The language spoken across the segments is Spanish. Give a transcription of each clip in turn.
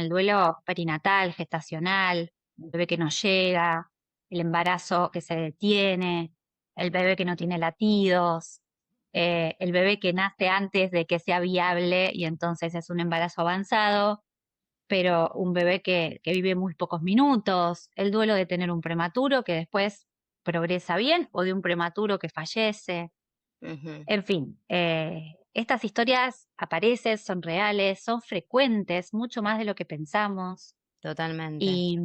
el duelo perinatal, gestacional, el bebé que no llega, el embarazo que se detiene, el bebé que no tiene latidos, el bebé que nace antes de que sea viable y entonces es un embarazo avanzado, pero un bebé que vive muy pocos minutos, el duelo de tener un prematuro que después progresa bien o de un prematuro que fallece. Ujú, En fin, estas historias aparecen, son reales, son frecuentes, mucho más de lo que pensamos totalmente. y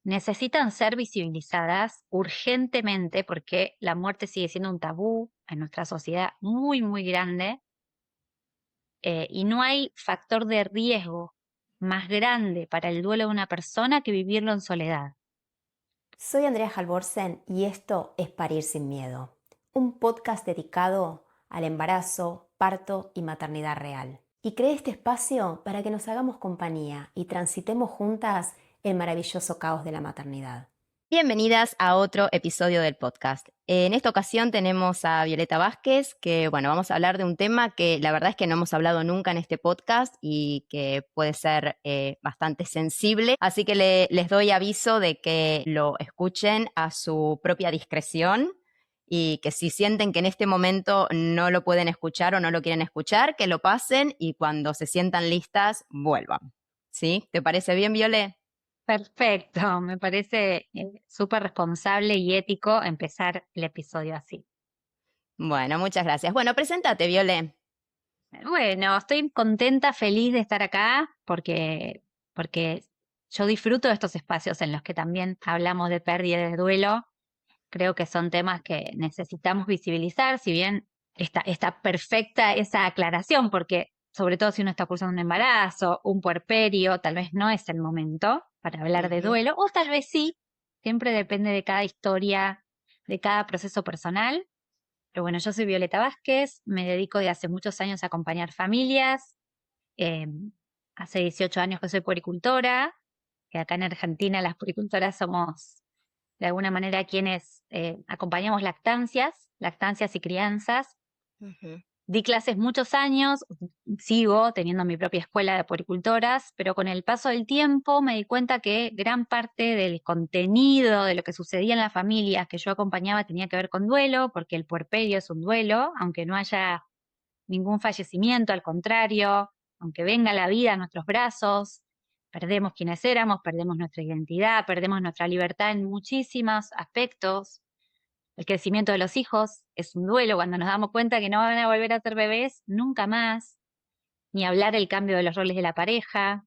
necesitan ser visibilizadas urgentemente porque la muerte sigue siendo un tabú en nuestra sociedad muy, muy grande, y no hay factor de riesgo más grande para el duelo de una persona que vivirlo en soledad. Soy Andrea Halvorsen y esto es Parir sin Miedo, un podcast dedicado al embarazo, parto y maternidad real. Y creé este espacio para que nos hagamos compañía y transitemos juntas el maravilloso caos de la maternidad. Bienvenidas a otro episodio del podcast. En esta ocasión tenemos a Violeta Vázquez, que bueno, vamos a hablar de un tema que la verdad es que no hemos hablado nunca en este podcast y que puede ser bastante sensible, así que les doy aviso de que lo escuchen a su propia discreción y que si sienten que en este momento no lo pueden escuchar o no lo quieren escuchar, que lo pasen y cuando se sientan listas, vuelvan. ¿Sí? ¿Te parece bien, Viole? Perfecto, me parece súper responsable y ético empezar el episodio así. Bueno, muchas gracias. Bueno, preséntate, Viole. Bueno, estoy contenta, feliz de estar acá porque yo disfruto de estos espacios en los que también hablamos de pérdida y de duelo. Creo que son temas que necesitamos visibilizar, si bien está perfecta esa aclaración, porque sobre todo si uno está cursando un embarazo, un puerperio, tal vez no es el momento para hablar de Ujú. duelo, o tal vez sí, siempre depende de cada historia, de cada proceso personal. Pero bueno, yo soy Violeta Vázquez, me dedico de hace muchos años a acompañar familias. eh, Hace 18 años que soy puericultora, que acá en Argentina las puericultoras somos de alguna manera quienes acompañamos lactancias y crianzas. Ujú. Di clases muchos años, sigo teniendo mi propia escuela de puericultoras, pero con el paso del tiempo me di cuenta que gran parte del contenido de lo que sucedía en las familias que yo acompañaba tenía que ver con duelo, porque el puerperio es un duelo, aunque no haya ningún fallecimiento, al contrario, aunque venga la vida a nuestros brazos, perdemos quienes éramos, perdemos nuestra identidad, perdemos nuestra libertad en muchísimos aspectos. El crecimiento de los hijos es un duelo cuando nos damos cuenta que no van a volver a ser bebés nunca más, ni hablar el cambio de los roles de la pareja.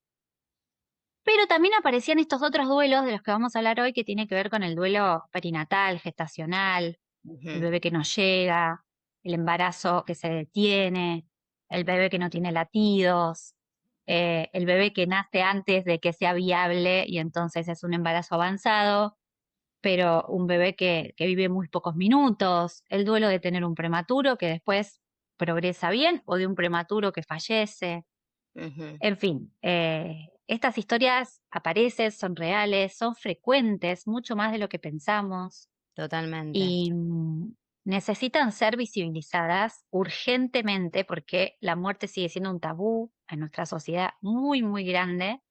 Pero también aparecían estos otros duelos de los que vamos a hablar hoy, que tiene que ver con el duelo perinatal, gestacional, el Ujú. bebé que no llega, el embarazo que se detiene, el bebé que no tiene latidos, el bebé que nace antes de que sea viable y entonces es un embarazo avanzado, pero un bebé que vive muy pocos minutos, el duelo de tener un prematuro que después progresa bien o de un prematuro que fallece. Ujú. En fin, estas historias aparecen, son reales, son frecuentes, mucho más de lo que pensamos Totalmente. y necesitan ser visibilizadas urgentemente porque la muerte sigue siendo un tabú en nuestra sociedad muy, muy grande,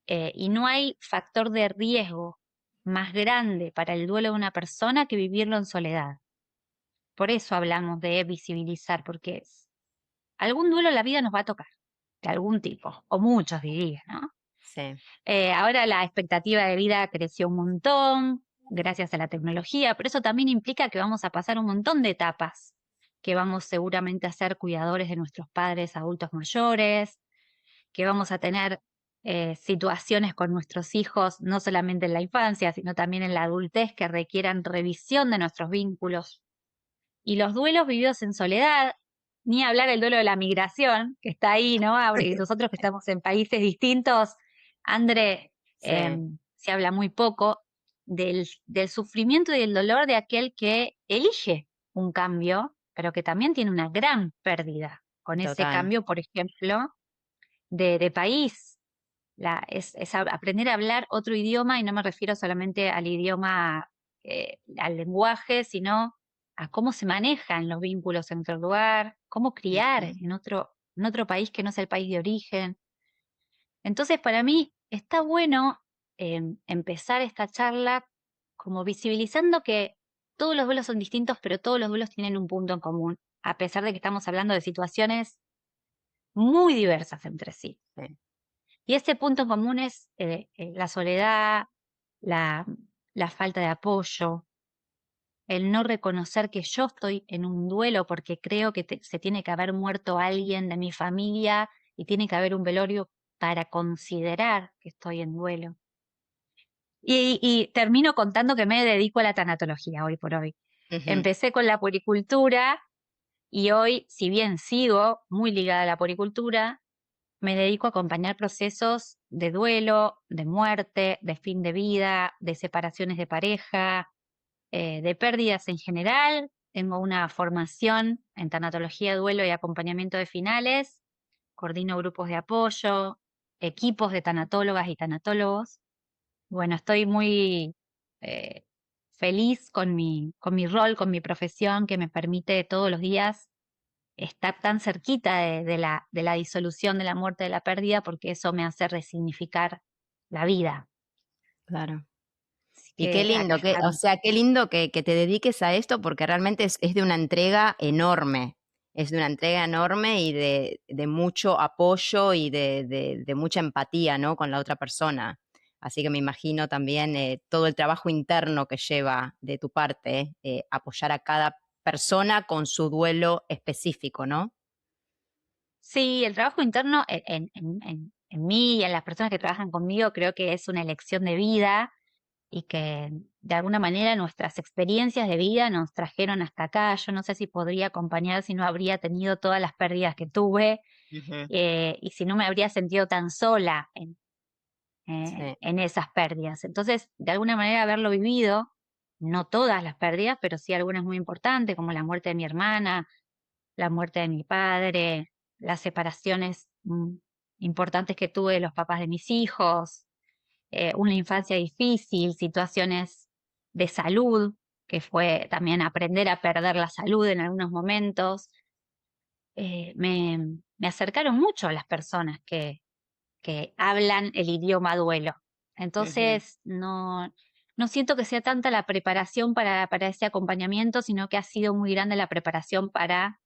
y no hay factor de riesgo más grande para el duelo de una persona que vivirlo en soledad. Por eso hablamos de visibilizar, porque algún duelo en la vida nos va a tocar, de algún tipo, o muchos diría, ¿no? Sí, Ahora la expectativa de vida creció un montón gracias a la tecnología, pero eso también implica que vamos a pasar un montón de etapas, que vamos seguramente a ser cuidadores de nuestros padres adultos mayores, que vamos a tener situaciones con nuestros hijos, no solamente en la infancia, sino también en la adultez, que requieran revisión de nuestros vínculos. Y los duelos vividos en soledad, ni hablar el duelo de la migración, que está ahí, ¿no? Ahora, y nosotros que estamos en países distintos, André, sí, se habla muy poco del sufrimiento y del dolor de aquel que elige un cambio, pero que también tiene una gran pérdida con ese total. cambio, por ejemplo, de país. Es aprender a hablar otro idioma y no me refiero solamente al idioma, al lenguaje, sino a cómo se manejan los vínculos en otro lugar, cómo criar Ujú. en otro país que no es el país de origen. Entonces, para mí está bueno empezar esta charla como visibilizando que todos los duelos son distintos, pero todos los duelos tienen un punto en común, a pesar de que estamos hablando de situaciones muy diversas entre sí. Sí. Y ese punto en común es la soledad, la, la falta de apoyo, el no reconocer que yo estoy en un duelo porque creo que se tiene que haber muerto alguien de mi familia y tiene que haber un velorio para considerar que estoy en duelo. Y termino contando que me dedico a la tanatología hoy por hoy. Ujú. Empecé con la puericultura y hoy, si bien sigo muy ligada a la puericultura, me dedico a acompañar procesos de duelo, de muerte, de fin de vida, de separaciones de pareja, de pérdidas en general. Tengo una formación en tanatología, duelo y acompañamiento de finales. Coordino grupos de apoyo, equipos de tanatólogas y tanatólogos. Bueno, estoy muy eh, feliz con mi rol, con mi profesión, que me permite todos los días estar tan cerquita de la disolución, de la muerte, de la pérdida, porque eso me hace resignificar la vida. Claro. Así Y qué que lindo, o sea, qué lindo que te dediques a esto porque realmente es de una entrega enorme. Es de una entrega enorme y de mucho apoyo y de mucha empatía, ¿no? Con la otra persona. Así que me imagino también todo el trabajo interno que lleva de tu parte, apoyar a cada persona con su duelo específico, ¿no? sí, el trabajo interno en mí y en las personas que trabajan conmigo creo que es una elección de vida y que de alguna manera nuestras experiencias de vida nos trajeron hasta acá. Yo no sé si podría acompañar si no habría tenido todas las pérdidas que tuve Ujú. y si no me habría sentido tan sola Sí. en esas pérdidas. Entonces, de alguna manera haberlo vivido, no todas las pérdidas, pero sí algunas muy importantes, como la muerte de mi hermana, la muerte de mi padre, las separaciones importantes que tuve de los papás de mis hijos, una infancia difícil, situaciones de salud, que fue también aprender a perder la salud en algunos momentos, me acercaron mucho a las personas que hablan el idioma duelo. Ujú. Entonces, no siento que sea tanta la preparación para ese acompañamiento, sino que ha sido muy grande la preparación para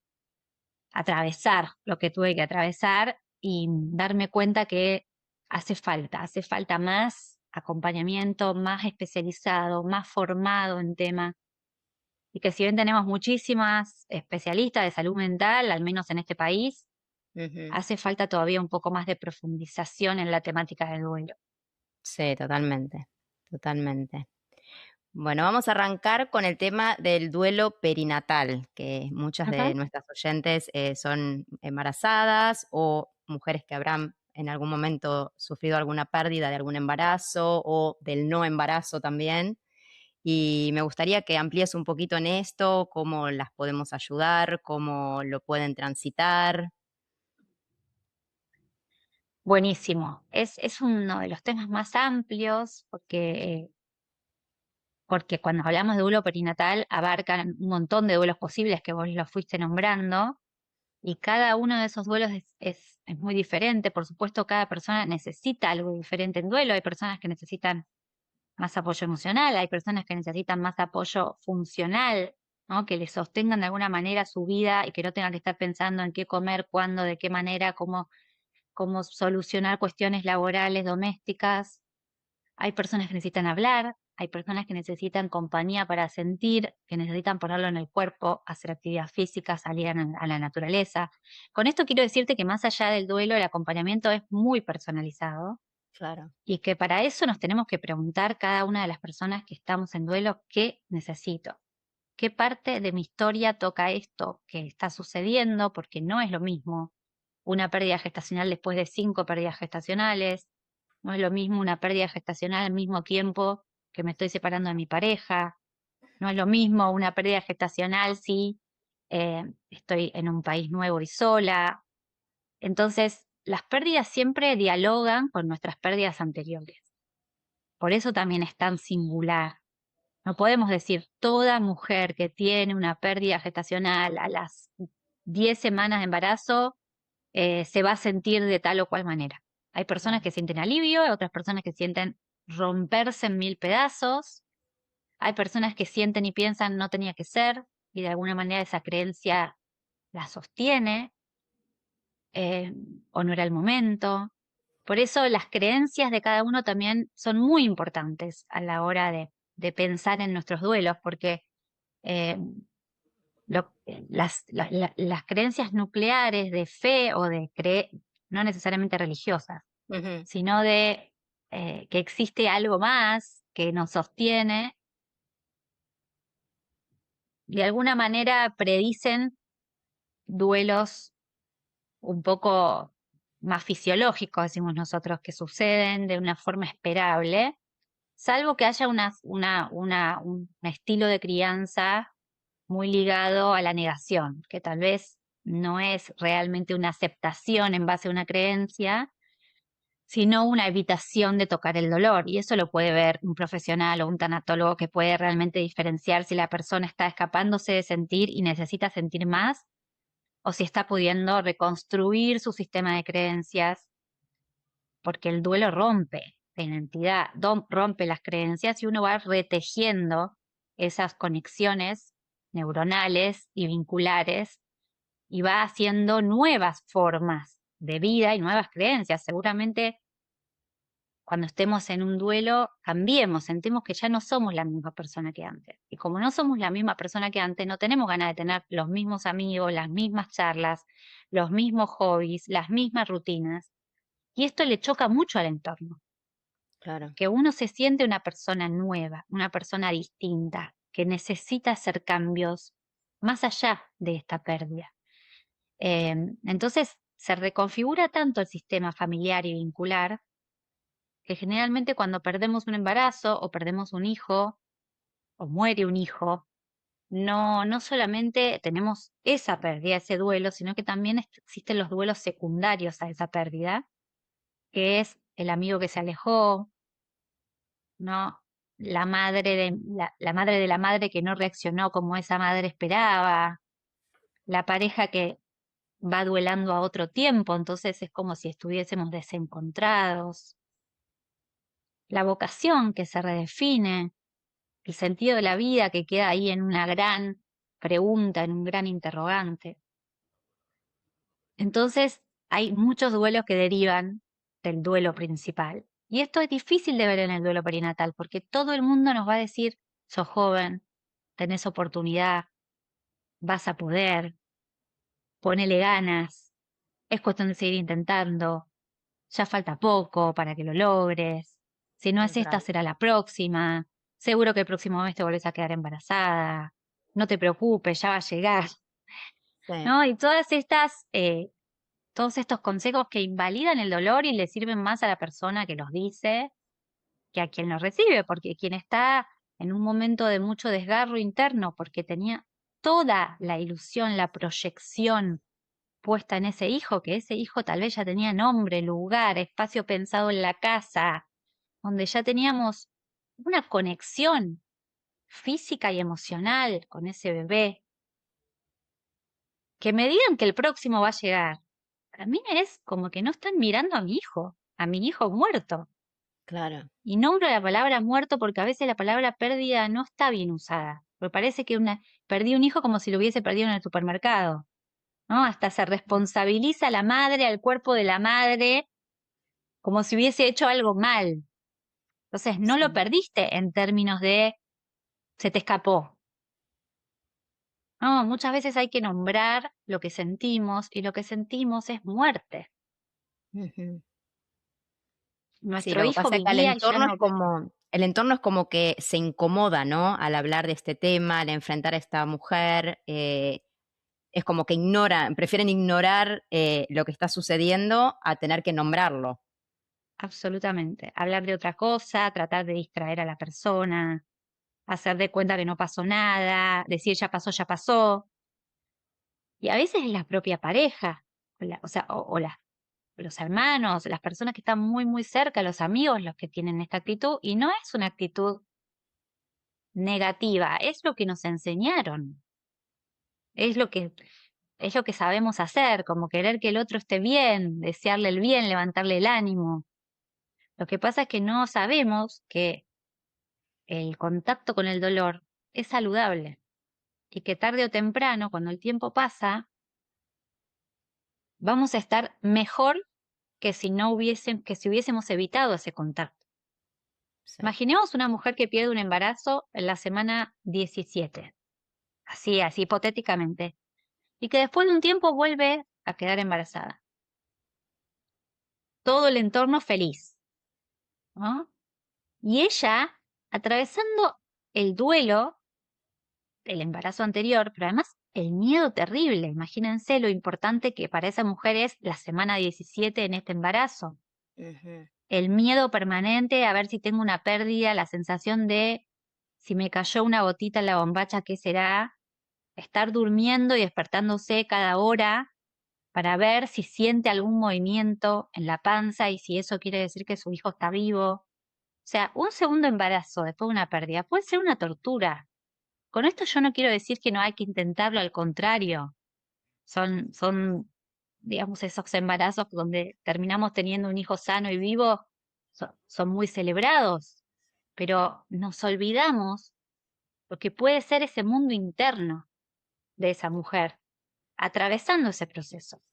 atravesar lo que tuve que atravesar y darme cuenta que hace falta más acompañamiento, más especializado, más formado en tema. Y que si bien tenemos muchísimas especialistas de salud mental, al menos en este país, Ujú. hace falta todavía un poco más de profundización en la temática del duelo. Sí, totalmente, totalmente. Bueno, vamos a arrancar con el tema del duelo perinatal, que muchas de Ujú. nuestras oyentes son embarazadas o mujeres que habrán en algún momento sufrido alguna pérdida de algún embarazo o del no embarazo también. Y me gustaría que amplíes un poquito en esto, cómo las podemos ayudar, cómo lo pueden transitar. Buenísimo. Es uno de los temas más amplios porque cuando hablamos de duelo perinatal abarcan un montón de duelos posibles que vos los fuiste nombrando y cada uno de esos duelos es muy diferente. Por supuesto, cada persona necesita algo diferente en duelo. Hay personas que necesitan más apoyo emocional, hay personas que necesitan más apoyo funcional, ¿no? Que les sostengan de alguna manera su vida y que no tengan que estar pensando en qué comer, cuándo, de qué manera, cómo solucionar cuestiones laborales, domésticas. Hay personas que necesitan hablar, hay personas que necesitan compañía para sentir, que necesitan ponerlo en el cuerpo, hacer actividad física, salir a la naturaleza. Con esto quiero decirte que más allá del duelo, el acompañamiento es muy personalizado Claro. y que para eso nos tenemos que preguntar cada una de las personas que estamos en duelo, ¿qué necesito? ¿Qué parte de mi historia toca esto que está sucediendo? Porque no es lo mismo una pérdida gestacional después de 5 pérdidas gestacionales, no es lo mismo una pérdida gestacional al mismo tiempo que me estoy separando de mi pareja, no es lo mismo una pérdida gestacional si estoy en un país nuevo y sola. Entonces, las pérdidas siempre dialogan con nuestras pérdidas anteriores. Por eso también es tan singular. No podemos decir toda mujer que tiene una pérdida gestacional a las 10 semanas de embarazo se va a sentir de tal o cual manera. Hay personas que sienten alivio, otras personas que sienten romperse en mil pedazos. Hay personas que sienten y piensan no tenía que ser y de alguna manera esa creencia la sostiene eh, o no era el momento. Por eso las creencias de cada uno también son muy importantes a la hora de pensar en nuestros duelos, porque eh, las creencias nucleares de fe o de no necesariamente religiosas, Ujú. sino de que existe algo más que nos sostiene, de alguna manera predicen duelos un poco más fisiológicos, decimos nosotros, que suceden de una forma esperable, salvo que haya un estilo de crianza muy ligado a la negación, que tal vez no es realmente una aceptación en base a una creencia, sino una evitación de tocar el dolor. Y eso lo puede ver un profesional o un tanatólogo que puede realmente diferenciar si la persona está escapándose de sentir y necesita sentir más, o si está pudiendo reconstruir su sistema de creencias, porque el duelo rompe la identidad, rompe las creencias y uno va retejiendo esas conexiones neuronales y vinculares y va haciendo nuevas formas de vida y nuevas creencias. Seguramente cuando estemos en un duelo cambiemos, sentimos que ya no somos la misma persona que antes. Y como no somos la misma persona que antes, no tenemos ganas de tener los mismos amigos, las mismas charlas, los mismos hobbies, las mismas rutinas. Y esto le choca mucho al entorno, Claro. que uno se siente una persona nueva, una persona distinta, que necesita hacer cambios más allá de esta pérdida. Entonces, se reconfigura tanto el sistema familiar y vincular que generalmente cuando perdemos un embarazo o perdemos un hijo o muere un hijo, no solamente tenemos esa pérdida, ese duelo, sino que también existen los duelos secundarios a esa pérdida, que es el amigo que se alejó, ¿no? La madre de la madre que no reaccionó como esa madre esperaba, la pareja que va duelando a otro tiempo, entonces es como si estuviésemos desencontrados, la vocación que se redefine, el sentido de la vida que queda ahí en una gran pregunta, en un gran interrogante. Entonces, hay muchos duelos que derivan del duelo principal. Y esto es difícil de ver en el duelo perinatal, porque todo el mundo nos va a decir, sos joven, tenés oportunidad, vas a poder, ponele ganas, es cuestión de seguir intentando, ya falta poco para que lo logres, si no es esta Total. será la próxima, seguro que el próximo mes te volvés a quedar embarazada, no te preocupes, ya va a llegar, Sí. ¿no? Y todos estos consejos que invalidan el dolor y le sirven más a la persona que los dice que a quien los recibe, porque quien está en un momento de mucho desgarro interno, porque tenía toda la ilusión, la proyección puesta en ese hijo, que ese hijo tal vez ya tenía nombre, lugar, espacio pensado en la casa, donde ya teníamos una conexión física y emocional con ese bebé, que me digan que el próximo va a llegar. Para mí es como que no están mirando a mi hijo muerto. Claro. Y nombro la palabra muerto porque a veces la palabra pérdida no está bien usada. Me parece que perdí un hijo como si lo hubiese perdido en el supermercado, ¿no? Hasta se responsabiliza a la madre, al cuerpo de la madre, como si hubiese hecho algo mal. Entonces, no lo Sí. perdiste en términos de se te escapó. No, muchas veces hay que nombrar lo que sentimos y lo que sentimos es muerte. Ujú. Sí, Nuestro lo que hijo pasa es que vivía y ya no. el entorno es como que se incomoda, ¿no? Al hablar de este tema, al enfrentar a esta mujer, es como que prefieren ignorar lo que está sucediendo a tener que nombrarlo. Absolutamente. Hablar de otra cosa, tratar de distraer a la persona, hacer de cuenta que no pasó nada, decir ya pasó, ya pasó. Y a veces es la propia pareja, o sea, los hermanos, las personas que están muy, muy cerca, los amigos, los que tienen esta actitud. Y no es una actitud negativa, es lo que nos enseñaron. Es lo que es lo que sabemos hacer, como querer que el otro esté bien, desearle el bien, levantarle el ánimo. Lo que pasa es que no sabemos que el contacto con el dolor es saludable y que tarde o temprano, cuando el tiempo pasa, vamos a estar mejor que si no que si hubiésemos evitado ese contacto. Sí. Imaginemos una mujer que pierde un embarazo en la semana 17, así hipotéticamente, y que después de un tiempo vuelve a quedar embarazada. Todo el entorno feliz, ¿no? Y ella, atravesando el duelo del embarazo anterior, pero además el miedo terrible, imagínense lo importante que para esa mujer es la semana 17 en este embarazo. Ujú. El miedo permanente a ver si tengo una pérdida, la sensación de si me cayó una gotita en la bombacha, ¿qué será? Estar durmiendo y despertándose cada hora para ver si siente algún movimiento en la panza y si eso quiere decir que su hijo está vivo. O sea, un segundo embarazo después de una pérdida puede ser una tortura. Con esto yo no quiero decir que no hay que intentarlo, al contrario. Son, digamos, esos embarazos donde terminamos teniendo un hijo sano y vivo, son muy celebrados, pero nos olvidamos lo que puede ser ese mundo interno de esa mujer atravesando ese proceso,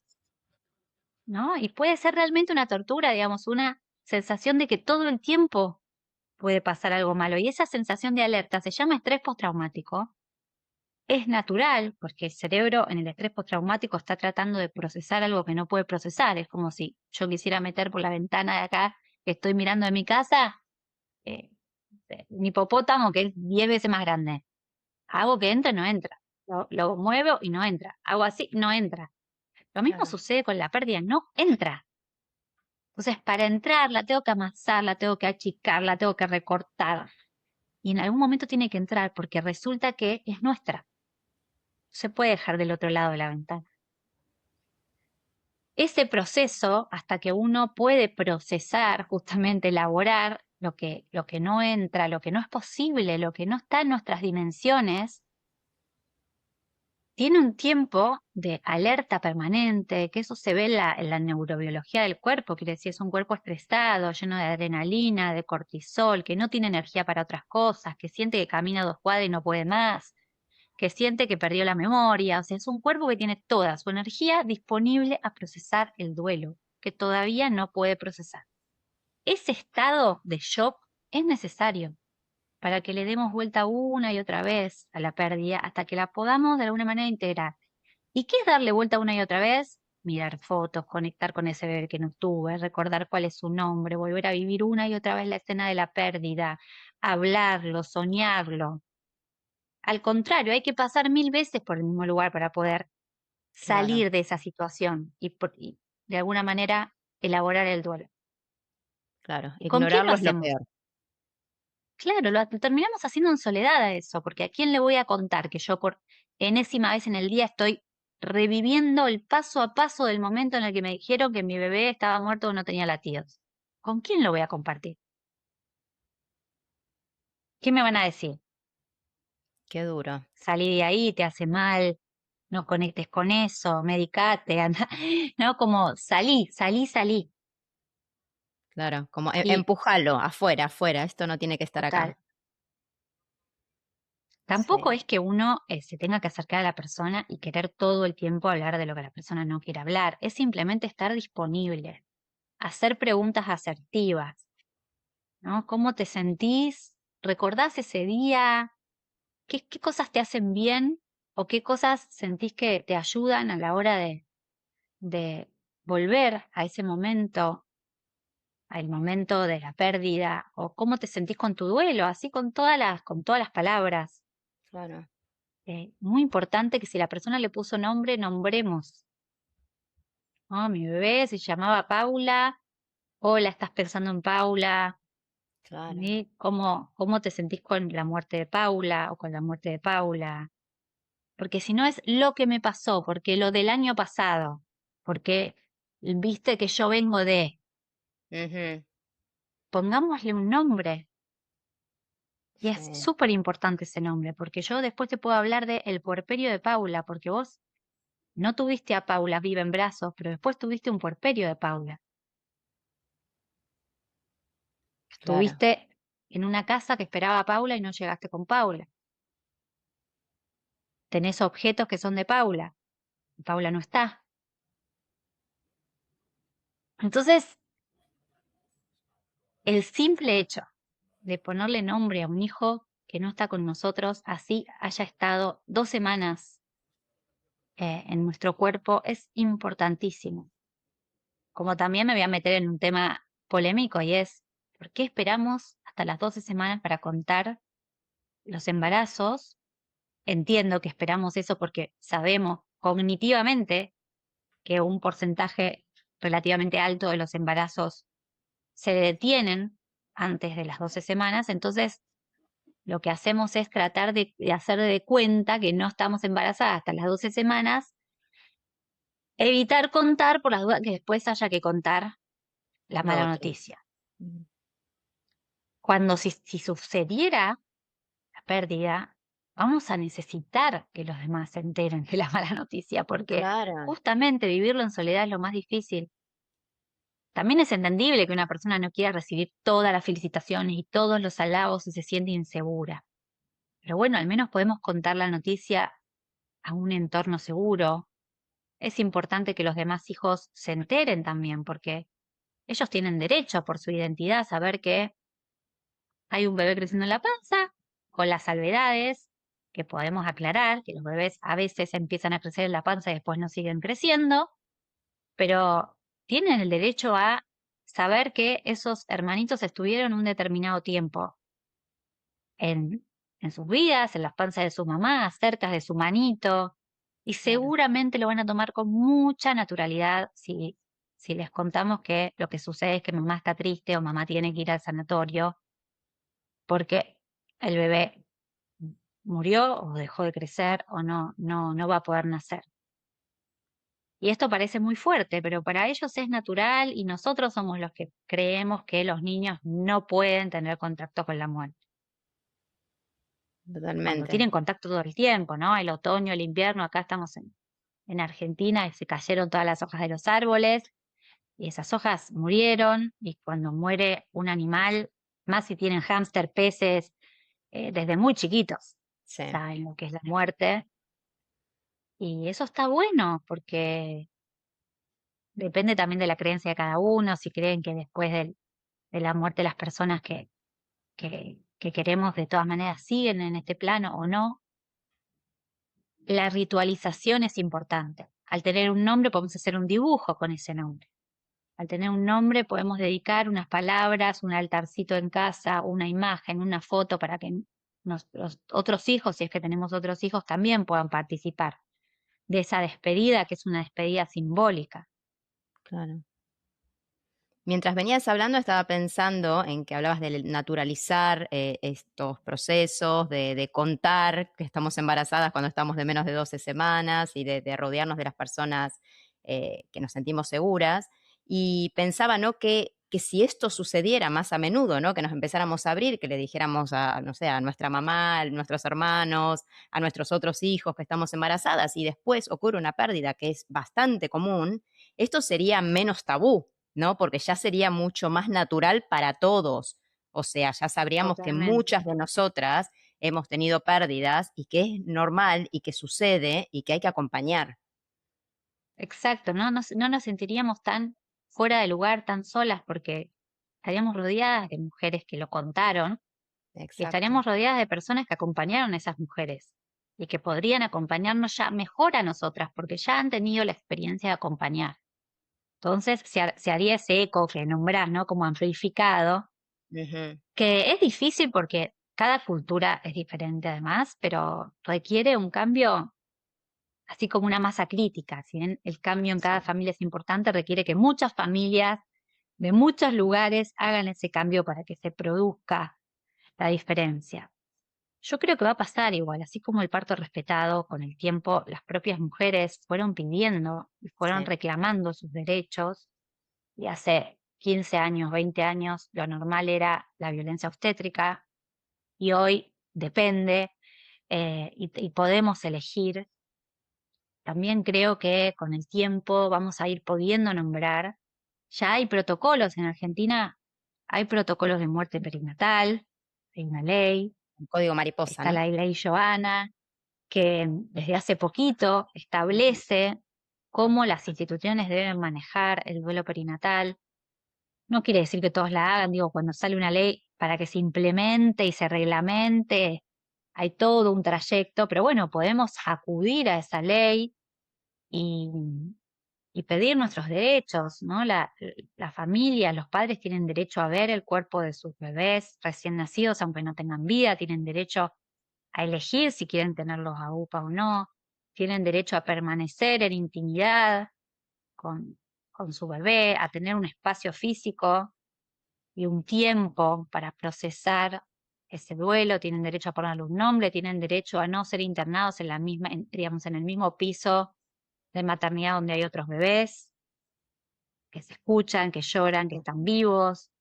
¿no? Y puede ser realmente una tortura, digamos, una sensación de que todo el tiempo puede pasar algo malo. Y esa sensación de alerta se llama estrés postraumático. Es natural, porque el cerebro en el estrés postraumático está tratando de procesar algo que no puede procesar. Es como si yo quisiera meter por la ventana de acá que estoy mirando de mi casa eh, un hipopótamo que es 10 veces más grande. Hago que entre, no entra. Lo muevo y no entra. Hago así, no entra. Lo mismo Claro. sucede con la pérdida, no entra. Entonces, para entrar, la tengo que amasar, la tengo que achicar, la tengo que recortar. Y en algún momento tiene que entrar porque resulta que es nuestra. No se puede dejar del otro lado de la ventana. Ese proceso, hasta que uno puede procesar, justamente elaborar lo que no entra, lo que no es posible, lo que no está en nuestras dimensiones, tiene un tiempo de alerta permanente, que eso se ve en la neurobiología del cuerpo, quiere decir, es un cuerpo estresado, lleno de adrenalina, de cortisol, que no tiene energía para otras cosas, que siente que camina 2 cuadras y no puede más, que siente que perdió la memoria, o sea, es un cuerpo que tiene toda su energía disponible a procesar el duelo, que todavía no puede procesar. Ese estado de shock es necesario para que le demos vuelta una y otra vez a la pérdida hasta que la podamos de alguna manera integrar. ¿Y qué es darle vuelta una y otra vez? Mirar fotos, conectar con ese bebé que no tuve, recordar cuál es su nombre, volver a vivir una y otra vez la escena de la pérdida, hablarlo, soñarlo. Al contrario, hay que pasar 1000 veces por el mismo lugar para poder Claro, salir de esa situación y de alguna manera elaborar el duelo. claro. ¿Con quién lo Ignorarlo es lo hacemos? peor. Claro, lo terminamos haciendo en soledad a eso, porque ¿a quién le voy a contar que yo por enésima vez en el día estoy reviviendo el paso a paso del momento en el que me dijeron que mi bebé estaba muerto o no tenía latidos? ¿Con quién lo voy a compartir? ¿Qué me van a decir? Qué duro. Salí de ahí, te hace mal, no conectes con eso, medicate, anda, ¿no? Como salí. Claro, como Y empújalo afuera, afuera. Esto no tiene que estar total, acá. tampoco Sí, es que uno se tenga que acercar a la persona y querer todo el tiempo hablar de lo que la persona no quiere hablar. Es simplemente estar disponible, hacer preguntas asertivas, ¿no? ¿Cómo te sentís? ¿Recordás ese día? ¿Qué cosas te hacen bien o qué cosas sentís que te ayudan a la hora de volver a ese momento, al momento de la pérdida? ¿O cómo te sentís con tu duelo? Así con todas las palabras. claro. Muy importante que si la persona le puso nombre, nombremos. "Ah, mi bebé se llamaba Paula. Hola, ¿estás pensando en Paula? Claro. ¿Y cómo te sentís con la muerte de Paula o con la muerte de Paula? Porque si no es lo que me pasó, porque lo del año pasado, porque viste que yo vengo de, Ujú. pongámosle un nombre. Y es Sí, súper importante ese nombre, porque yo después te puedo hablar de el puerperio de Paula, porque vos No tuviste a Paula viva en brazos, pero después tuviste un puerperio de Paula. Claro. Estuviste en una casa que esperaba a Paula y no llegaste con Paula. Tenés objetos que son de Paula. Paula no está. Entonces, el simple hecho de ponerle nombre a un hijo que no está con nosotros, así haya estado 2 semanas en nuestro cuerpo, es importantísimo. Como también me voy a meter en un tema polémico y es, ¿por qué esperamos hasta las 12 semanas para contar los embarazos? Entiendo que esperamos eso porque sabemos cognitivamente que un porcentaje relativamente alto de los embarazos se detienen antes de las 12 semanas, entonces lo que hacemos es tratar de hacer de cuenta que no estamos embarazadas hasta las 12 semanas, evitar contar por las dudas que después haya que contar la Lo mala otro. noticia. Cuando si sucediera la pérdida, vamos a necesitar que los demás se enteren de la mala noticia, porque Claro. justamente vivirlo en soledad es lo más difícil. También es entendible que una persona no quiera recibir todas las felicitaciones y todos los halagos y se siente insegura. Pero bueno, al menos podemos contar la noticia a un entorno seguro. Es importante que los demás hijos se enteren también, porque ellos tienen derecho por su identidad a saber que hay un bebé creciendo en la panza, con las salvedades que podemos aclarar, que los bebés a veces empiezan a crecer en la panza y después no siguen creciendo, pero tienen el derecho a saber que esos hermanitos estuvieron un determinado tiempo en, en sus vidas, en las panzas de su mamá, cerca de su manito, y Claro. seguramente lo van a tomar con mucha naturalidad si les contamos que lo que sucede es que mamá está triste o mamá tiene que ir al sanatorio porque el bebé murió o dejó de crecer o no va a poder nacer. Y esto parece muy fuerte, pero para ellos es natural y nosotros somos los que creemos que los niños no pueden tener contacto con la muerte. Cuando Totalmente. tienen contacto todo el tiempo, ¿no? El otoño, el invierno, acá estamos en Argentina y se cayeron todas las hojas de los árboles y esas hojas murieron y cuando muere un animal, más si tienen hámster, peces, desde muy chiquitos, Sí. saben lo que es la muerte. Y eso está bueno porque depende también de la creencia de cada uno, si creen que después de la muerte las personas que queremos de todas maneras siguen en este plano o no. La ritualización es importante. Al tener un nombre podemos hacer un dibujo con ese nombre. Al tener un nombre podemos dedicar unas palabras, un altarcito en casa, una imagen, una foto para que los otros hijos, si es que tenemos otros hijos, también puedan participar de esa despedida, que es una despedida simbólica. Claro. Mientras venías hablando, estaba pensando en que hablabas de naturalizar estos procesos, de contar que estamos embarazadas cuando estamos de menos de 12 semanas y de rodearnos de las personas que nos sentimos seguras. Y pensaba, ¿no? Que si esto sucediera más a menudo, ¿no? Que nos empezáramos a abrir, que le dijéramos a, no sé, a nuestra mamá, a nuestros hermanos, a nuestros otros hijos que estamos embarazadas y después ocurre una pérdida que es bastante común, esto sería menos tabú, ¿no? Porque ya sería mucho más natural para todos. O sea, ya sabríamos que Totalmente. muchas de nosotras hemos tenido pérdidas y que es normal y que sucede y que hay que acompañar. Exacto, no nos sentiríamos tan fuera de lugar, tan solas, porque estaríamos rodeadas de mujeres que lo contaron y Exacto. estaríamos rodeadas de personas que acompañaron a esas mujeres y que podrían acompañarnos ya mejor a nosotras, porque ya han tenido la experiencia de acompañar. Entonces se haría ese eco que nombrás, ¿no? Como amplificado, Ujú. que es difícil porque cada cultura es diferente además, pero requiere un cambio así como una masa crítica. Si bien el cambio en cada Sí. familia es importante, requiere que muchas familias de muchos lugares hagan ese cambio para que se produzca la diferencia. Yo creo que va a pasar igual, así como el parto respetado, con el tiempo las propias mujeres fueron pidiendo y fueron Sí. reclamando sus derechos, y hace 15 años, 20 años, lo normal era la violencia obstétrica, y hoy depende, y podemos elegir también creo que con el tiempo vamos a ir pudiendo nombrar. Ya hay protocolos en Argentina, hay protocolos de muerte perinatal, hay una ley, Un código mariposa, está ¿no? la ley Joana, que desde hace poquito establece cómo las instituciones deben manejar el duelo perinatal. No quiere decir que todos la hagan, digo, cuando sale una ley para que se implemente y se reglamente, hay todo un trayecto, pero bueno, podemos acudir a esa ley y, y pedir nuestros derechos, ¿no? La familia, los padres tienen derecho a ver el cuerpo de sus bebés recién nacidos, aunque no tengan vida, tienen derecho a elegir si quieren tenerlos a UPA o no, tienen derecho a permanecer en intimidad con, con su bebé, a tener un espacio físico y un tiempo para procesar ese duelo, tienen derecho a ponerle un nombre, tienen derecho a no ser internados en la misma, digamos, en el mismo piso de maternidad donde hay otros bebés, que se escuchan, que lloran, que están vivos.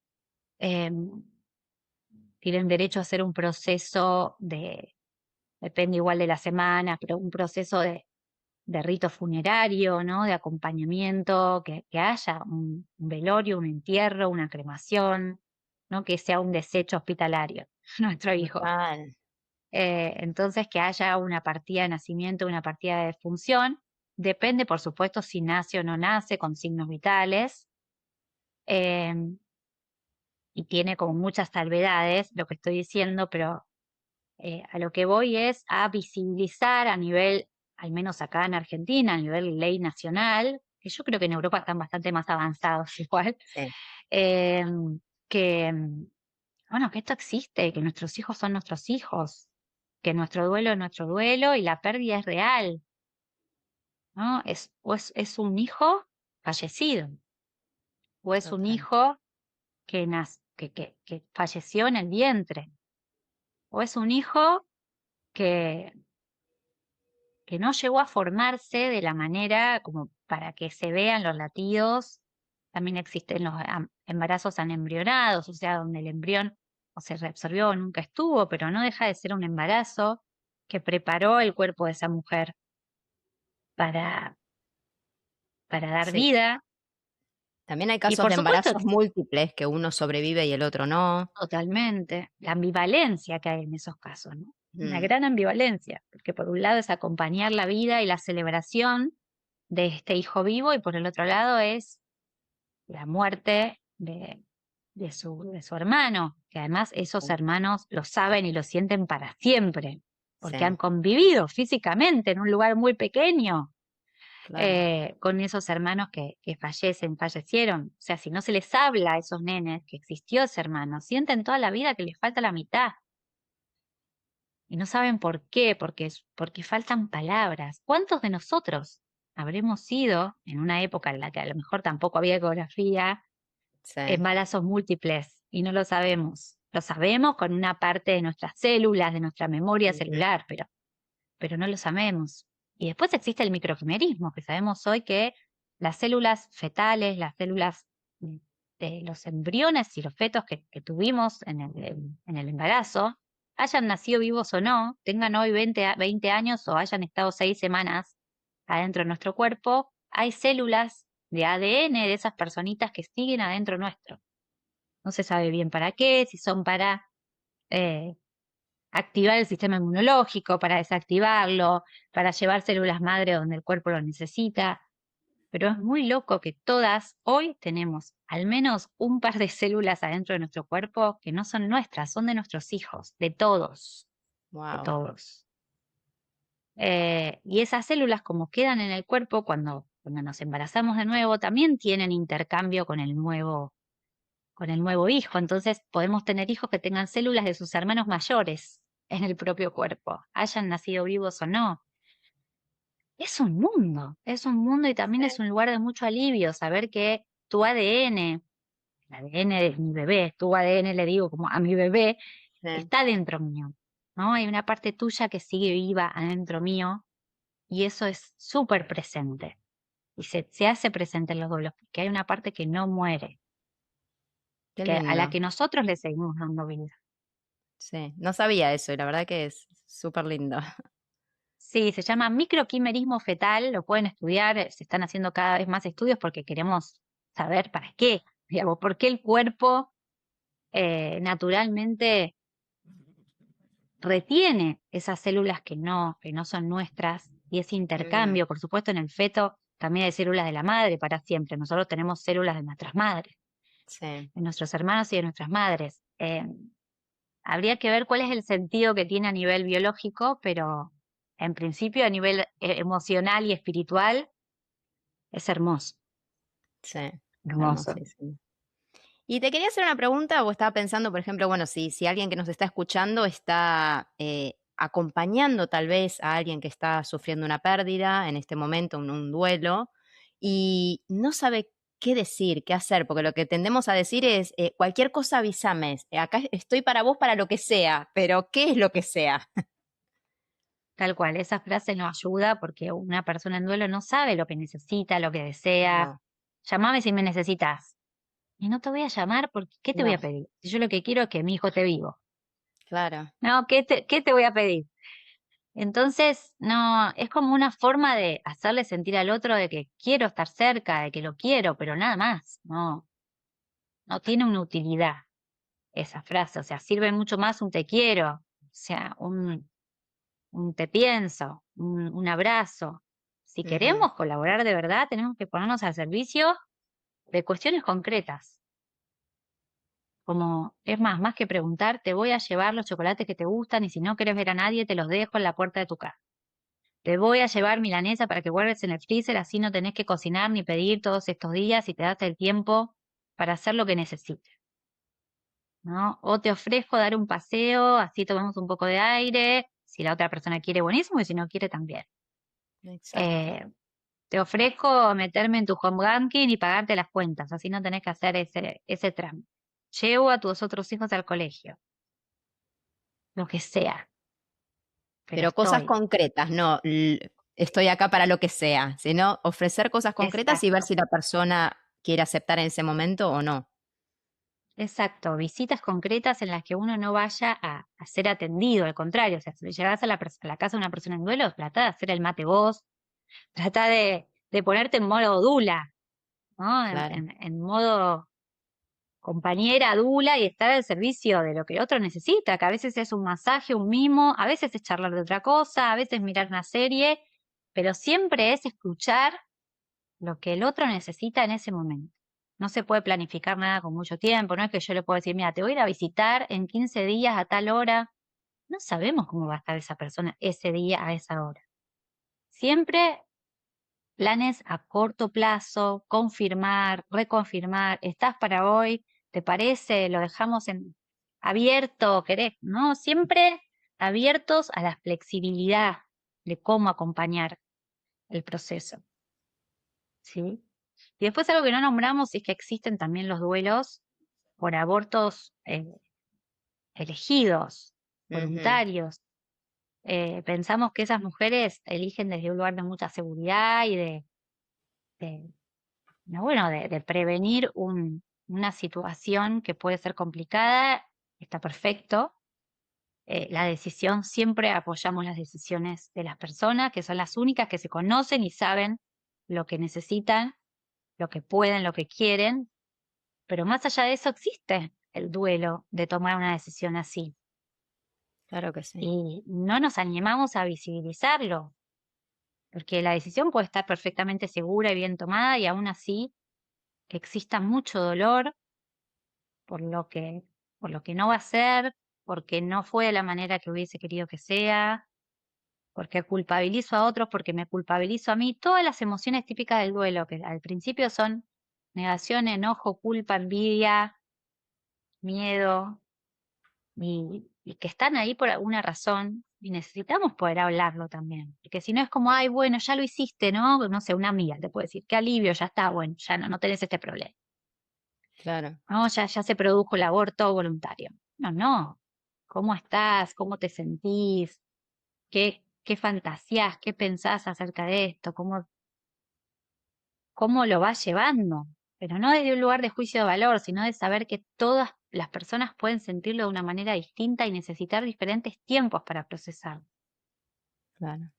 Tienen derecho a hacer un proceso depende igual de la semana, pero un proceso de rito funerario, ¿no? De acompañamiento, que haya un velorio, un entierro, una cremación, ¿no? Que sea un desecho hospitalario, nuestro hijo. Total. Entonces, que haya una partida de nacimiento, una partida de defunción. Depende, por supuesto, si nace o no nace, con signos vitales. Y tiene como muchas salvedades lo que estoy diciendo, pero a lo que voy es a visibilizar a nivel, al menos acá en Argentina, a nivel ley nacional, que yo creo que en Europa están bastante más avanzados igual, Sí, eh, que, bueno, que esto existe, que nuestros hijos son nuestros hijos, que nuestro duelo es nuestro duelo y la pérdida es real, ¿no? Es un hijo fallecido, o es un total. hijo que falleció en el vientre, o es un hijo que no llegó a formarse de la manera como para que se vean los latidos. También existen los embarazos anembrionados, o sea, donde el embrión o se reabsorbió o nunca estuvo, pero no deja de ser un embarazo que preparó el cuerpo de esa mujer para, para dar Sí. vida. También hay Y casos por de supuesto, embarazos múltiples que uno sobrevive y el otro no. totalmente, la ambivalencia que hay en esos casos, ¿no? Una Mm, gran ambivalencia, porque por un lado es acompañar la vida y la celebración de este hijo vivo y por el otro lado es la muerte de su hermano, que además esos sí, hermanos lo saben y lo sienten para siempre, porque han sí, convivido físicamente en un lugar muy pequeño claro. con esos hermanos que fallecieron. O sea, si no se les habla a esos nenes que existió ese hermano, sienten toda la vida que les falta la mitad. Y no saben por qué, porque faltan palabras. ¿Cuántos de nosotros habremos sido, en una época en la que a lo mejor tampoco había ecografía, Sí. embarazos múltiples y no lo sabemos? Lo sabemos con una parte de nuestras células, de nuestra memoria Ujú, celular, pero no lo sabemos. Y después existe el microquimerismo, que sabemos hoy que las células fetales, las células de los embriones y los fetos que tuvimos en el embarazo, hayan nacido vivos o no, tengan hoy 20 años o hayan estado 6 semanas adentro de nuestro cuerpo, hay células de ADN de esas personitas que siguen adentro nuestro. No se sabe bien para qué, si son para eh, activar el sistema inmunológico, para desactivarlo, para llevar células madre donde el cuerpo lo necesita. Pero es muy loco que todas hoy tenemos al menos un par de células adentro de nuestro cuerpo que no son nuestras, son de nuestros hijos, de todos, de wow. todos. Y esas células, como quedan en el cuerpo cuando nos embarazamos de nuevo, también tienen intercambio con el nuevo hijo. Entonces podemos tener hijos que tengan células de sus hermanos mayores en el propio cuerpo, hayan nacido vivos o no. Es un mundo y también es Sí, un lugar de mucho alivio saber que tu ADN, el ADN de mi bebé, tu ADN le digo como a mi bebé, sí. está dentro mío, ¿no? Hay una parte tuya que sigue viva adentro mío y eso es súper presente. Y se hace presente en los duelos, porque hay una parte que no muere, Qué a la lindo. que nosotros le seguimos dando vida. Sí, no sabía eso y la verdad que es súper lindo. Sí, se llama microquimerismo fetal, lo pueden estudiar, se están haciendo cada vez más estudios porque queremos saber para qué, digamos, por qué el cuerpo naturalmente retiene esas células que no son nuestras y ese Ujú. intercambio, por supuesto, en el feto también hay células de la madre para siempre. Nosotros tenemos células de nuestras madres, Sí. de nuestros hermanos y de nuestras madres. Habría que ver cuál es el sentido que tiene a nivel biológico, pero en principio a nivel emocional y espiritual es hermoso, Sí, hermoso. hermosísimo. Y te quería hacer una pregunta, o estaba pensando, por ejemplo, bueno, si alguien que nos está escuchando está acompañando tal vez a alguien que está sufriendo una pérdida en este momento, un duelo, y no sabe qué decir, qué hacer, porque lo que tendemos a decir es, cualquier cosa avísame, acá estoy para vos para lo que sea, pero ¿qué es lo que sea? Tal cual, esa frase no ayuda porque una persona en duelo no sabe lo que necesita, lo que desea. No, Llamame si me necesitas. Y no te voy a llamar porque ¿qué te voy no, a pedir? Si yo lo que quiero es que mi hijo esté vivo. claro. No, qué te voy a pedir? Entonces, no, es como una forma de hacerle sentir al otro de que quiero estar cerca, de que lo quiero, pero nada más. No, no tiene una utilidad esa frase. O sea, sirve mucho más un te quiero, o sea, un te pienso, un abrazo. Si Ujú, queremos colaborar de verdad, tenemos que ponernos al servicio de cuestiones concretas. Como, es más que preguntar, te voy a llevar los chocolates que te gustan y si no quieres ver a nadie, te los dejo en la puerta de tu casa. Te voy a llevar milanesa para que guardes en el freezer, así no tenés que cocinar ni pedir todos estos días y te das el tiempo para hacer lo que necesites, ¿no? O te ofrezco dar un paseo, así tomamos un poco de aire, si la otra persona quiere, buenísimo, y si no quiere, también. exacto. Eh, Te ofrezco meterme en tu home banking y pagarte las cuentas, así no tenés que hacer ese trámite. Llevo a tus otros hijos al colegio, lo que sea, pero Pero cosas estoy. concretas, no estoy acá para lo que sea, sino ofrecer cosas concretas y ver Exacto, si la persona quiere aceptar en ese momento o no. exacto. Visitas concretas en las que uno no vaya a ser atendido, al contrario, o sea, si llegás a a la casa de una persona en duelo, trata de hacer el mate vos, trata de ponerte en modo dula, ¿no? Claro. En modo compañera, dula y estar al servicio de lo que el otro necesita, que a veces es un masaje, un mimo, a veces es charlar de otra cosa, a veces mirar una serie, pero siempre es escuchar lo que el otro necesita en ese momento. No se puede planificar nada con mucho tiempo, no es que yo le puedo decir, mira, te voy a ir a visitar en 15 días a tal hora. No sabemos cómo va a estar esa persona ese día a esa hora. Siempre planes a corto plazo, confirmar, reconfirmar, ¿estás para hoy? ¿Te parece? ¿Lo dejamos en abierto? ¿Querés? No, siempre abiertos a la flexibilidad de cómo acompañar el proceso, ¿sí? Y después algo que no nombramos es que existen también los duelos por abortos elegidos, Ujú, voluntarios. Pensamos que esas mujeres eligen desde un lugar de mucha seguridad y de no, bueno, de prevenir una situación que puede ser complicada, está perfecto. La decisión, siempre apoyamos las decisiones de las personas, que son las únicas que se conocen y saben lo que necesitan, lo que pueden, lo que quieren, pero más allá de eso existe el duelo de tomar una decisión así claro que sí. y no nos animamos a visibilizarlo, porque la decisión puede estar perfectamente segura y bien tomada y aún así que exista mucho dolor por lo que, por lo que no va a ser, porque no fue de la manera que hubiese querido que sea, porque culpabilizo a otros, porque me culpabilizo a mí, todas las emociones típicas del duelo, que al principio son negación, enojo, culpa, envidia, miedo, y que están ahí por alguna razón, y necesitamos poder hablarlo también, porque si no es como, ay, bueno, ya lo hiciste, ¿no? No sé, una amiga te puede decir, qué alivio, ya está, bueno, ya no tenés este problema. Claro, No, ya se produjo el aborto voluntario. No, no. ¿Cómo estás? ¿Cómo te sentís? ¿Qué fantasías? ¿Qué pensás acerca de esto? ¿Cómo lo vas llevando? Pero no desde un lugar de juicio de valor, sino de saber que todas las personas pueden sentirlo de una manera distinta y necesitar diferentes tiempos para procesar. claro.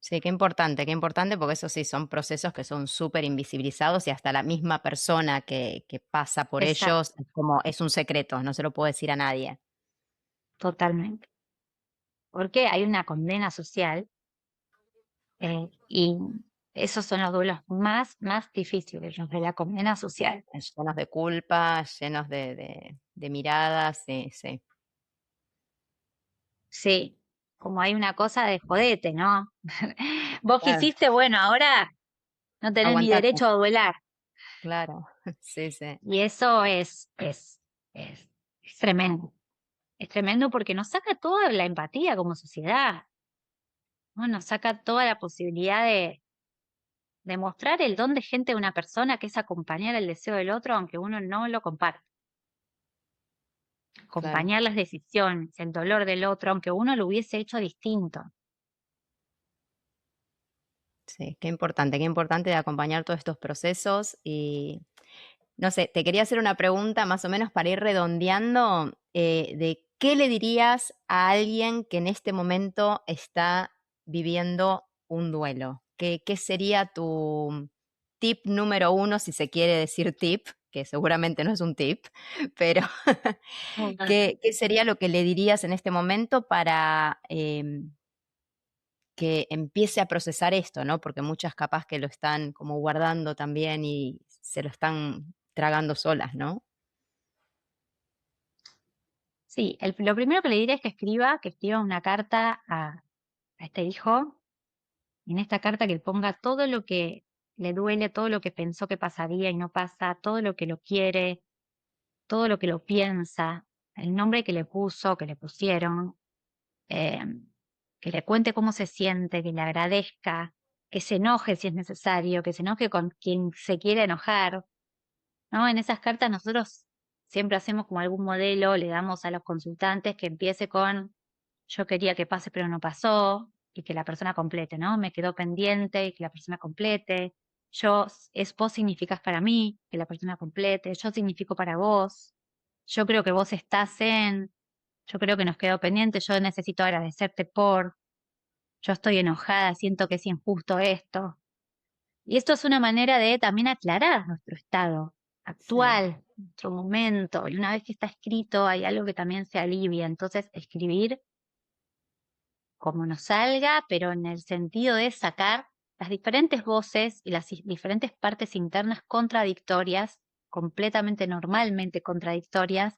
Sí, qué importante, porque eso sí, son procesos que son súper invisibilizados y hasta la misma persona que pasa por Exacto, ellos es como es un secreto, no se lo puedo decir a nadie. totalmente. Porque hay una condena social y esos son los duelos más difíciles, los de la condena social. Llenos de culpa, llenos de miradas, sí, sí. Sí, como hay una cosa de jodete, ¿no? Vos Claro, quisiste, bueno, ahora no tenés ni aguantate, derecho a duelar. claro, sí, sí, Y eso es tremendo. Es tremendo porque nos saca toda la empatía como sociedad, ¿no? Nos saca toda la posibilidad de mostrar el don de gente de una persona que es acompañar el deseo del otro aunque uno no lo comparte. claro. Acompañar las decisiones, el dolor del otro, aunque uno lo hubiese hecho distinto. Sí, qué importante de acompañar todos estos procesos y no sé, te quería hacer una pregunta más o menos para ir redondeando, de qué le dirías a alguien que en este momento está viviendo un duelo. ¿Qué sería tu tip número uno, si se quiere decir tip, que seguramente no es un tip, pero qué sería lo que le dirías en este momento para que empiece a procesar esto, ¿no? Porque muchas capaz que lo están como guardando también y se lo están tragando solas, ¿no? Sí, lo primero que le diré es que escriba una carta a este hijo, y en esta carta que ponga todo lo que le duele, todo lo que pensó que pasaría y no pasa, todo lo que lo quiere, todo lo que lo piensa, el nombre que le puso, que le pusieron, em, que le cuente cómo se siente, que le agradezca, que se enoje si es necesario, que se enoje con quien se quiere enojar, ¿no? En esas cartas nosotros siempre hacemos como algún modelo, le damos a los consultantes que empiece con yo quería que pase pero no pasó y que la persona complete, ¿no? Me quedó pendiente y que la persona complete. Vos significás para mí, que la persona complete. Yo significo para vos. Yo creo que vos estás en, yo creo que nos quedó pendiente, yo necesito agradecerte por, yo estoy enojada, siento que es injusto esto. Y esto es una manera de también aclarar nuestro estado Sí, actual, nuestro momento. Y una vez que está escrito, hay algo que también se alivia. Entonces, escribir como nos salga, pero en el sentido de sacar las diferentes voces y las diferentes partes internas contradictorias, completamente normalmente contradictorias,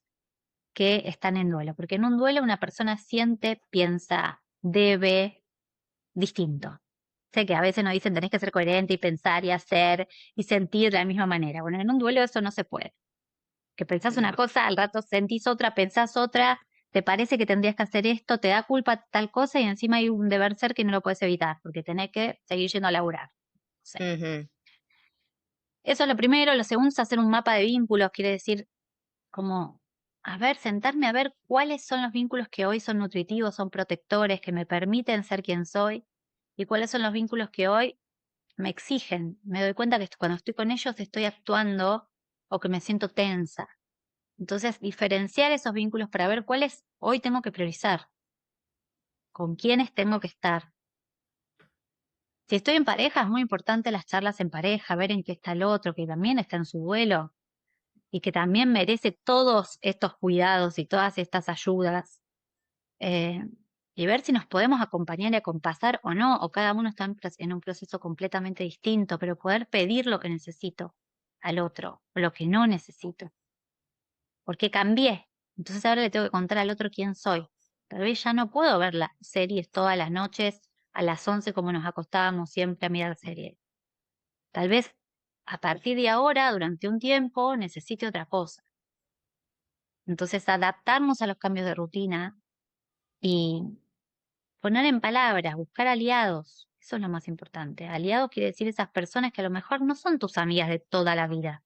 que están en duelo. Porque en un duelo una persona siente, piensa, debe, distinto. Sé que a veces nos dicen tenés que ser coherente y pensar y hacer y sentir de la misma manera. Bueno, en un duelo eso no se puede. Que pensás una mm, cosa, al rato sentís otra, pensás otra, te parece que tendrías que hacer esto, te da culpa tal cosa y encima hay un deber ser que no lo puedes evitar porque tenés que seguir yendo a laburar. No sé. ujú, Eso es lo primero. Lo segundo es hacer un mapa de vínculos, quiere decir como, a ver, sentarme a ver cuáles son los vínculos que hoy son nutritivos, son protectores, que me permiten ser quien soy y cuáles son los vínculos que hoy me exigen. Me doy cuenta que cuando estoy con ellos estoy actuando o que me siento tensa. Entonces, diferenciar esos vínculos para ver cuáles hoy tengo que priorizar, con quiénes tengo que estar. Si estoy en pareja, es muy importante las charlas en pareja, ver en qué está el otro, que también está en su duelo y que también merece todos estos cuidados y todas estas ayudas. eh, y ver si nos podemos acompañar y acompasar o no, o cada uno está en un proceso completamente distinto, pero poder pedir lo que necesito al otro, o lo que no necesito. Porque cambié. Entonces ahora le tengo que contar al otro quién soy. Tal vez ya no puedo ver las series todas las noches a las 11 como nos acostábamos siempre a mirar series. Tal vez a partir de ahora, durante un tiempo, necesite otra cosa. Entonces adaptarnos a los cambios de rutina y poner en palabras, buscar aliados. Eso es lo más importante. Aliados quiere decir esas personas que a lo mejor no son tus amigas de toda la vida.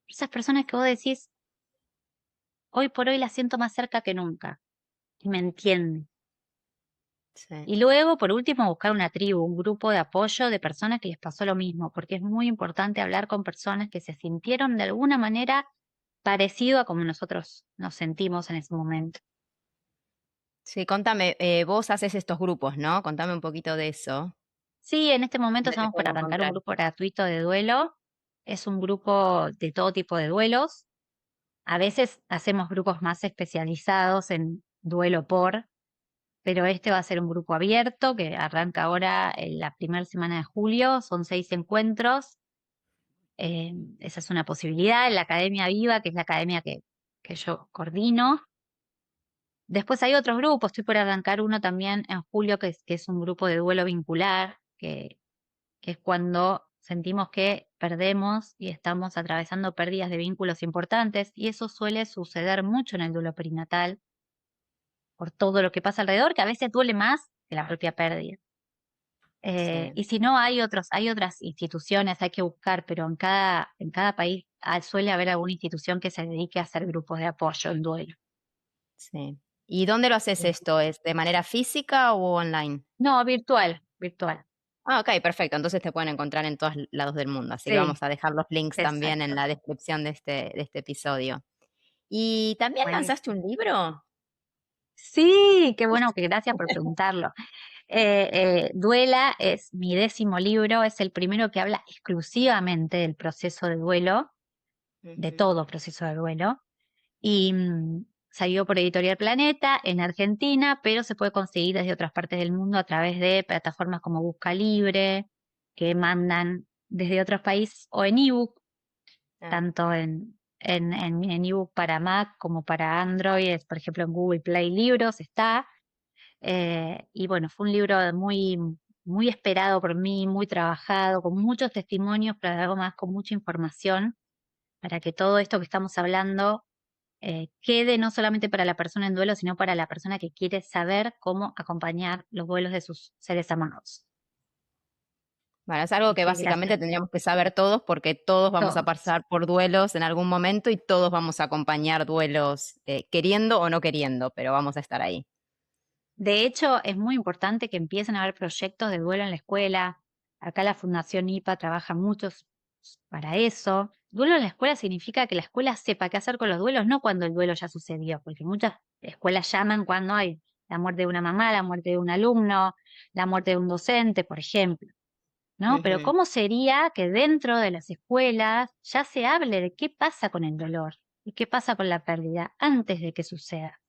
Esas personas que vos decís, hoy por hoy las siento más cerca que nunca y me entienden. sí. Y luego, por último, buscar una tribu, un grupo de apoyo de personas que les pasó lo mismo, porque es muy importante hablar con personas que se sintieron de alguna manera parecido a como nosotros nos sentimos en ese momento. Sí, contame, vos haces estos grupos, ¿no? Contame un poquito de eso. Sí, en este momento ¿Dónde te estamos por pueden arrancar un encontrar? grupo gratuito de duelo. Es un grupo de todo tipo de duelos. A veces hacemos grupos más especializados en duelo por, pero este va a ser un grupo abierto que arranca ahora en la primera semana de julio. Son 6 encuentros. Esa es una posibilidad. En la Academia Viva, que es la academia que yo coordino. Después hay otros grupos. Estoy por arrancar uno también en julio, que es un grupo de duelo vincular, que es cuando sentimos que perdemos y estamos atravesando pérdidas de vínculos importantes, y eso suele suceder mucho en el duelo perinatal por todo lo que pasa alrededor, que a veces duele más que la propia pérdida. Sí. Y si no, hay otras instituciones, hay que buscar, pero en cada país suele haber alguna institución que se dedique a hacer grupos de apoyo en duelo. Sí. ¿Y dónde lo haces esto? ¿Es de manera física o online? No, virtual, virtual. Ah, ok, perfecto. Entonces te pueden encontrar en todos lados del mundo. Así que Sí, vamos a dejar los links también en exacto. la descripción de este episodio. ¿Y también lanzaste Buenísimo. un libro? Sí, qué bueno, que gracias por preguntarlo. Duela es mi 10º libro, es el primero que habla exclusivamente del proceso de duelo, de Ujú. todo proceso de duelo, y salió por Editorial Planeta en Argentina, pero se puede conseguir desde otras partes del mundo a través de plataformas como Busca Libre, que mandan desde otros países, o en ebook, Ah, tanto en ebook para Mac como para Android, por ejemplo en Google Play Libros está. Y bueno, fue un libro muy, muy esperado por mí, muy trabajado, con muchos testimonios, pero algo más, con mucha información, para que todo esto que estamos hablando quede no solamente para la persona en duelo, sino para la persona que quiere saber cómo acompañar los duelos de sus seres amados. bueno, es algo Así que que gracias básicamente tendríamos que saber todos porque todos vamos a todos. pasar por duelos en algún momento y todos vamos a acompañar duelos queriendo o no queriendo, pero vamos a estar ahí. De hecho, es muy importante que empiecen a haber proyectos de duelo en la escuela. Acá la Fundación IPA trabaja mucho para eso. Duelo en la escuela significa que la escuela sepa qué hacer con los duelos, no cuando el duelo ya sucedió, porque muchas escuelas llaman cuando hay la muerte de una mamá, la muerte de un alumno, la muerte de un docente, por ejemplo, ¿no? Pero Ujú, ¿cómo sería que dentro de las escuelas ya se hable de qué pasa con el dolor y qué pasa con la pérdida antes de que suceda?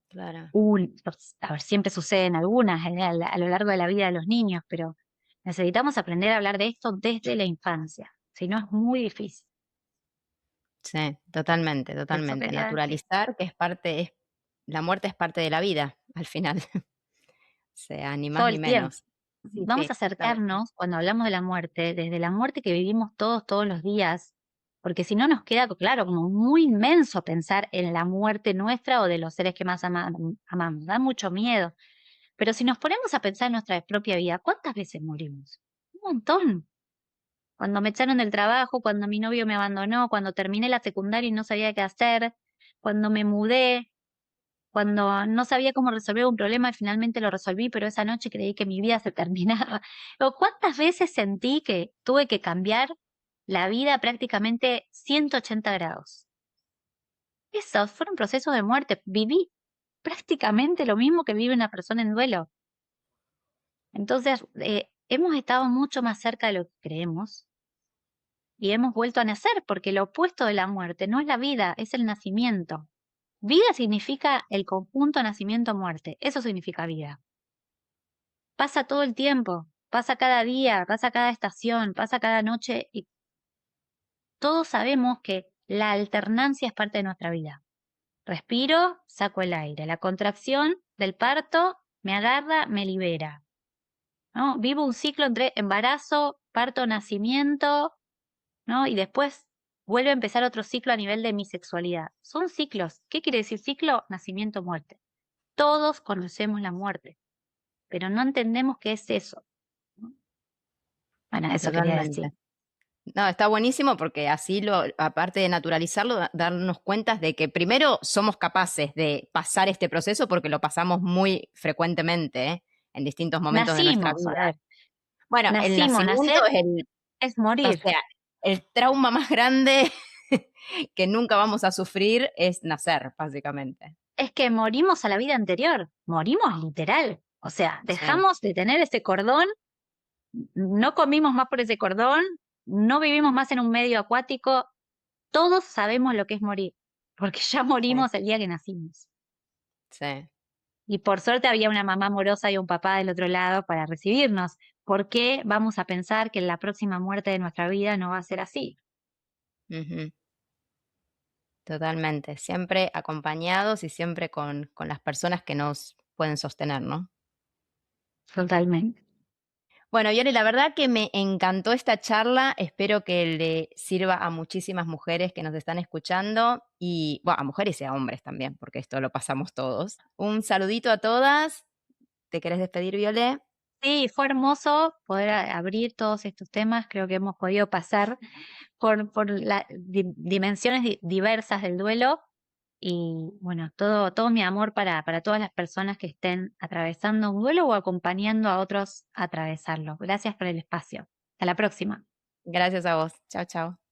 claro. A ver, siempre suceden algunas a lo largo de la vida de los niños, pero necesitamos aprender a hablar de esto desde la infancia, si no es muy difícil. Sí, totalmente, Eso totalmente. quería decir. Naturalizar que la muerte es parte de la vida, al final. O sea, ni más Todo ni el tiempo. menos. Sí, Vamos a sí, totalmente. acercarnos, cuando hablamos de la muerte, desde la muerte que vivimos todos los días, porque si no nos queda, claro, como muy inmenso pensar en la muerte nuestra o de los seres que más amamos. Da mucho miedo. Pero si nos ponemos a pensar en nuestra propia vida, ¿cuántas veces morimos? Un montón. Cuando me echaron del trabajo, cuando mi novio me abandonó, cuando terminé la secundaria y no sabía qué hacer, cuando me mudé, cuando no sabía cómo resolver un problema y finalmente lo resolví, pero esa noche creí que mi vida se terminaba. O cuántas veces sentí que tuve que cambiar la vida prácticamente 180 grados. Esos fueron procesos de muerte. Viví prácticamente lo mismo que vive una persona en duelo. Entonces, hemos estado mucho más cerca de lo que creemos y hemos vuelto a nacer, porque lo opuesto de la muerte no es la vida, es el nacimiento. Vida significa el conjunto nacimiento-muerte, eso significa vida. Pasa todo el tiempo, pasa cada día, pasa cada estación, pasa cada noche, y todos sabemos que la alternancia es parte de nuestra vida. Respiro, saco el aire, la contracción del parto me agarra, me libera, ¿no? Vivo un ciclo entre embarazo, parto, nacimiento, ¿no? Y después vuelve a empezar otro ciclo a nivel de mi sexualidad. Son ciclos. ¿Qué quiere decir ciclo? Nacimiento, muerte. Todos conocemos la muerte, pero no entendemos qué es eso, ¿no? Bueno, eso quería decir. Totalmente. No, está buenísimo porque así aparte de naturalizarlo, darnos cuenta de que primero somos capaces de pasar este proceso porque lo pasamos muy frecuentemente, ¿eh? En distintos momentos de nuestra Nacimos, a vida. ver, Bueno, el nacimos, nacimiento nacer es es o morir. sea, el trauma más grande que nunca vamos a sufrir es nacer, básicamente. Es que morimos a la vida anterior, morimos literal. O sea, Sí. dejamos de tener ese cordón, no comimos más por ese cordón, no vivimos más en un medio acuático. Todos sabemos lo que es morir, porque ya morimos el día que nacimos. Sí. Y por suerte había una mamá amorosa y un papá del otro lado para recibirnos. ¿Por qué vamos a pensar que la próxima muerte de nuestra vida no va a ser así? Ujú. Totalmente. Siempre acompañados y siempre con las personas que nos pueden sostener, ¿no? Totalmente. Bueno, Yori, la verdad que me encantó esta charla. Espero que le sirva a muchísimas mujeres que nos están escuchando y, bueno, a mujeres y a hombres también, porque esto lo pasamos todos. Un saludito a todas. ¿Te querés despedir, Violé? Sí, fue hermoso poder abrir todos estos temas. Creo que hemos podido pasar por las dimensiones diversas del duelo. Y bueno, todo mi amor para todas las personas que estén atravesando un duelo o acompañando a otros a atravesarlo. Gracias por el espacio. Hasta la próxima. Gracias a vos. Chao, chao.